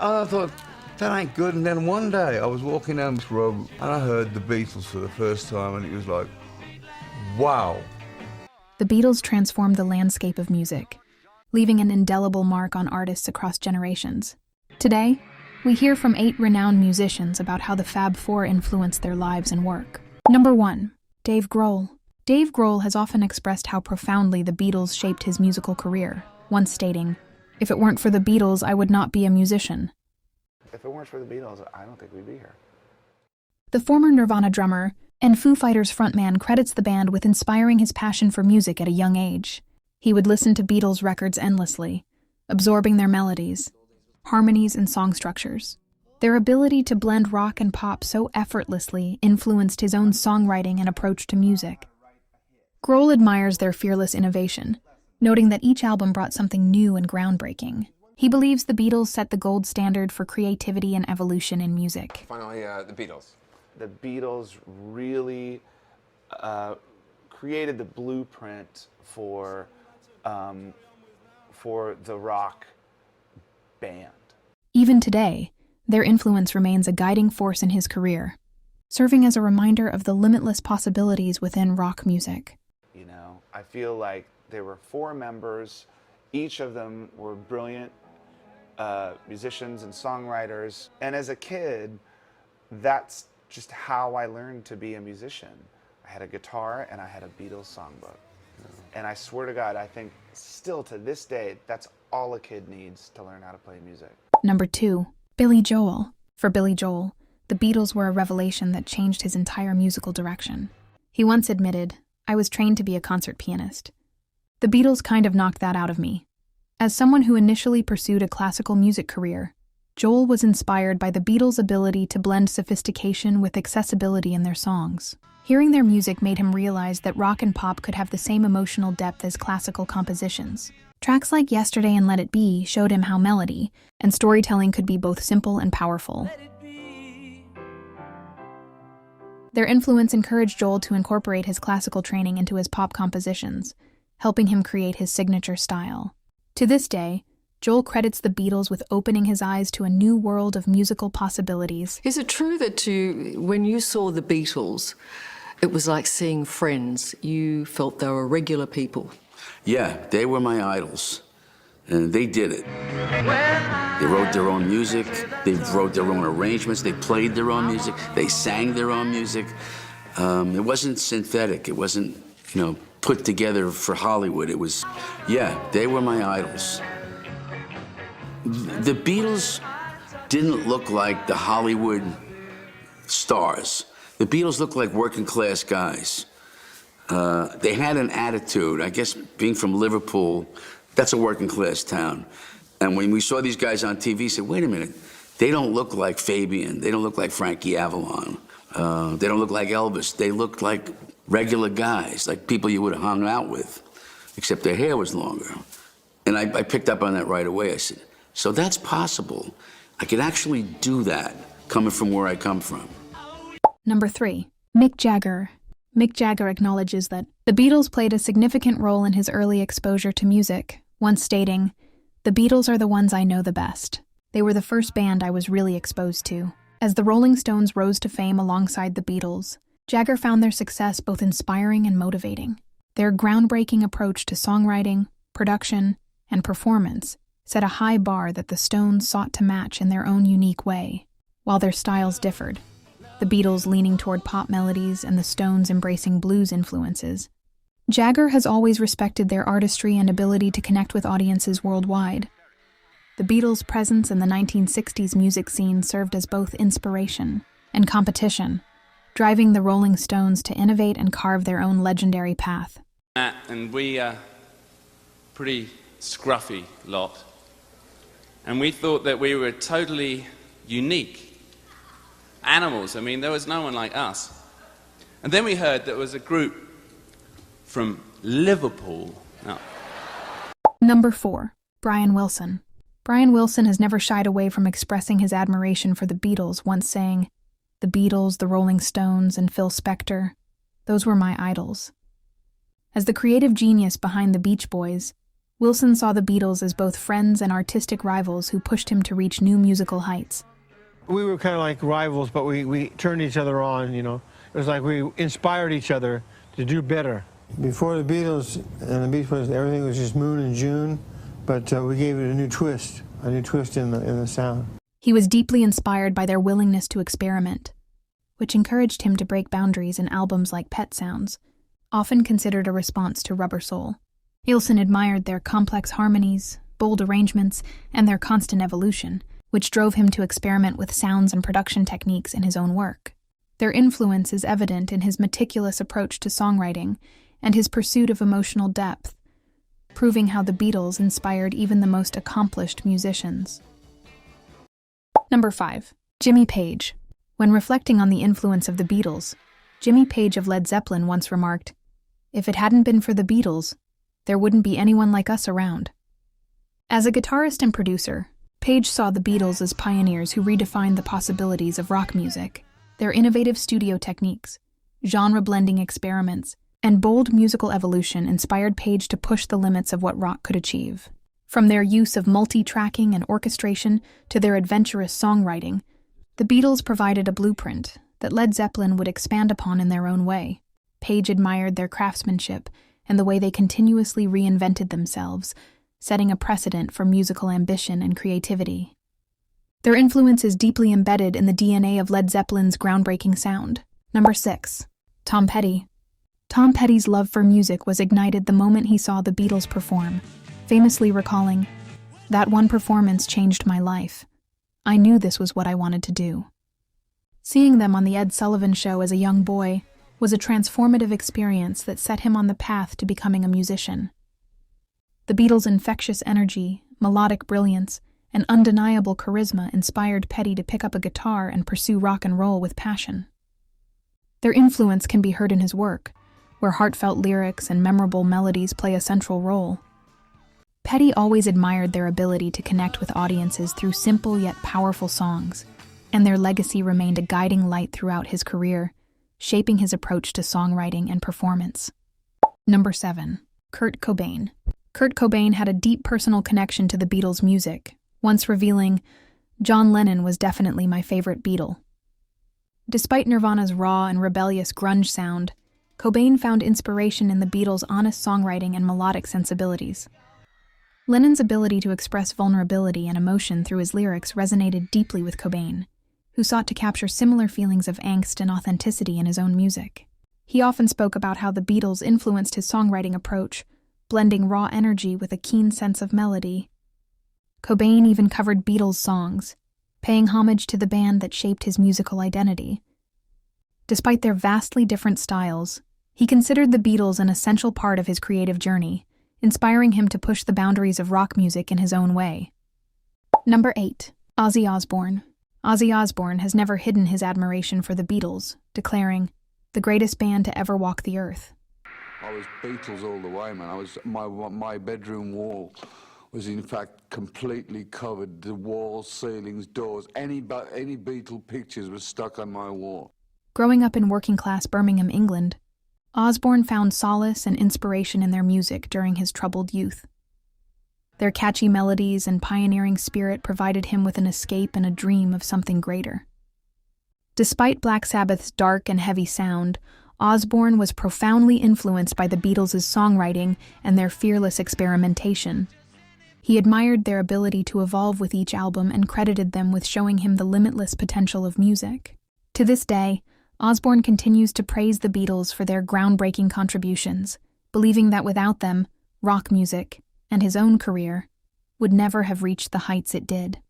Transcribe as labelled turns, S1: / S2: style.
S1: I thought, that ain't good. And then one day I was walking down this road and I heard the Beatles for the first time, and it was like, wow.
S2: The Beatles transformed the landscape of music, leaving an indelible mark on artists across generations. Today, we hear from 8 renowned musicians about how the Fab Four influenced their lives and work. Number 1. Dave Grohl. Dave Grohl has often expressed how profoundly the Beatles shaped his musical career, once stating, "If it weren't for the Beatles, I would not be a musician."
S3: If it weren't for the Beatles, I don't think we'd be here.
S2: The former Nirvana drummer and Foo Fighters frontman credits the band with inspiring his passion for music at a young age. He would listen to Beatles records endlessly, absorbing their melodies, harmonies, and song structures. Their ability to blend rock and pop so effortlessly influenced his own songwriting and approach to music. Grohl admires their fearless innovation, noting that each album brought something new and groundbreaking. He believes the Beatles set the gold standard for creativity and evolution in music.
S4: Finally, the Beatles.
S3: The Beatles really created the blueprint for the rock band.
S2: Even today, their influence remains a guiding force in his career, serving as a reminder of the limitless possibilities within rock music.
S3: You know, I feel like there were 4 members. Each of them were brilliant musicians and songwriters. And as a kid, that's just how I learned to be a musician. I had a guitar and I had a Beatles songbook. And I swear to God, I think still to this day, that's all a kid needs to learn how to play music.
S2: Number 2. Billy Joel. For Billy Joel, the Beatles were a revelation that changed his entire musical direction. He once admitted, "I was trained to be a concert pianist. The Beatles kind of knocked that out of me." As someone who initially pursued a classical music career, Joel was inspired by the Beatles' ability to blend sophistication with accessibility in their songs. Hearing their music made him realize that rock and pop could have the same emotional depth as classical compositions. Tracks like Yesterday and Let It Be showed him how melody and storytelling could be both simple and powerful. Their influence encouraged Joel to incorporate his classical training into his pop compositions, helping him create his signature style. To this day, Joel credits the Beatles with opening his eyes to a new world of musical possibilities.
S5: Is it true that when you saw the Beatles, it was like seeing friends? You felt they were regular people?
S6: Yeah, they were my idols, and they did it. They wrote their own music, they wrote their own arrangements, they played their own music, they sang their own music. It wasn't synthetic, it wasn't, put together for Hollywood. It was, they were my idols. The Beatles didn't look like the Hollywood stars. The Beatles looked like working class guys. They had an attitude. I guess being from Liverpool, that's a working class town. And when we saw these guys on TV, we said, wait a minute, they don't look like Fabian. They don't look like Frankie Avalon. They don't look like Elvis. They looked like regular guys, like people you would have hung out with, except their hair was longer. And I picked up on that right away. I said, so that's possible. I could actually do that coming from where I come from.
S2: Number 3. Mick Jagger. Mick Jagger acknowledges that the Beatles played a significant role in his early exposure to music, once stating, "The Beatles are the ones I know the best. They were the first band I was really exposed to." As the Rolling Stones rose to fame alongside the Beatles, Jagger found their success both inspiring and motivating. Their groundbreaking approach to songwriting, production, and performance set a high bar that the Stones sought to match in their own unique way. While their styles differed, the Beatles leaning toward pop melodies and the Stones embracing blues influences, Jagger has always respected their artistry and ability to connect with audiences worldwide. The Beatles' presence in the 1960s music scene served as both inspiration and competition, driving the Rolling Stones to innovate and carve their own legendary path.
S7: And we are pretty scruffy lot. And we thought that we were totally unique animals. I mean, there was no one like us. And then we heard there was a group from Liverpool. No.
S2: Number 4. Brian Wilson. Brian Wilson has never shied away from expressing his admiration for the Beatles, once saying, "The Beatles, the Rolling Stones, and Phil Spector, those were my idols." As the creative genius behind the Beach Boys, Wilson saw the Beatles as both friends and artistic rivals who pushed him to reach new musical heights.
S4: We were kind of like rivals, but we turned each other on, you know. It was like we inspired each other to do better. Before the Beatles and the Beach Boys, everything was just Moon and June, but we gave it a new twist in the sound.
S2: He was deeply inspired by their willingness to experiment, which encouraged him to break boundaries in albums like Pet Sounds, often considered a response to Rubber Soul. Wilson admired their complex harmonies, bold arrangements, and their constant evolution, which drove him to experiment with sounds and production techniques in his own work. Their influence is evident in his meticulous approach to songwriting and his pursuit of emotional depth, proving how the Beatles inspired even the most accomplished musicians. Number 5. Jimmy Page. When reflecting on the influence of the Beatles, Jimmy Page of Led Zeppelin once remarked, "If it hadn't been for the Beatles, there wouldn't be anyone like us around." As a guitarist and producer, Page saw the Beatles as pioneers who redefined the possibilities of rock music. Their innovative studio techniques, genre-blending experiments, and bold musical evolution inspired Page to push the limits of what rock could achieve. From their use of multi-tracking and orchestration to their adventurous songwriting, the Beatles provided a blueprint that Led Zeppelin would expand upon in their own way. Page admired their craftsmanship and the way they continuously reinvented themselves, setting a precedent for musical ambition and creativity. Their influence is deeply embedded in the DNA of Led Zeppelin's groundbreaking sound. Number 6. Tom Petty. Tom Petty's love for music was ignited the moment he saw the Beatles perform, famously recalling, "That one performance changed my life. I knew this was what I wanted to do." Seeing them on The Ed Sullivan Show as a young boy was a transformative experience that set him on the path to becoming a musician. The Beatles' infectious energy, melodic brilliance, and undeniable charisma inspired Petty to pick up a guitar and pursue rock and roll with passion. Their influence can be heard in his work, where heartfelt lyrics and memorable melodies play a central role. Petty always admired their ability to connect with audiences through simple yet powerful songs, and their legacy remained a guiding light throughout his career, shaping his approach to songwriting and performance. Number 7. Kurt Cobain. Kurt Cobain had a deep personal connection to the Beatles' music, once revealing, "John Lennon was definitely my favorite Beatle." Despite Nirvana's raw and rebellious grunge sound, Cobain found inspiration in the Beatles' honest songwriting and melodic sensibilities. Lennon's ability to express vulnerability and emotion through his lyrics resonated deeply with Cobain, who sought to capture similar feelings of angst and authenticity in his own music. He often spoke about how the Beatles influenced his songwriting approach, blending raw energy with a keen sense of melody. Cobain even covered Beatles songs, paying homage to the band that shaped his musical identity. Despite their vastly different styles, he considered the Beatles an essential part of his creative journey, inspiring him to push the boundaries of rock music in his own way. Number 8. Ozzy Osbourne. Ozzy Osbourne has never hidden his admiration for the Beatles, declaring, "The greatest band to ever walk the earth."
S1: I was Beatles all the way, man. My bedroom wall was in fact completely covered. The walls, ceilings, doors, any Beatle pictures were stuck on my wall.
S2: Growing up in working-class Birmingham, England, Osbourne found solace and inspiration in their music during his troubled youth. Their catchy melodies and pioneering spirit provided him with an escape and a dream of something greater. Despite Black Sabbath's dark and heavy sound, Osbourne was profoundly influenced by the Beatles' songwriting and their fearless experimentation. He admired their ability to evolve with each album and credited them with showing him the limitless potential of music. To this day, Osbourne continues to praise the Beatles for their groundbreaking contributions, believing that without them, rock music, and his own career, would never have reached the heights it did.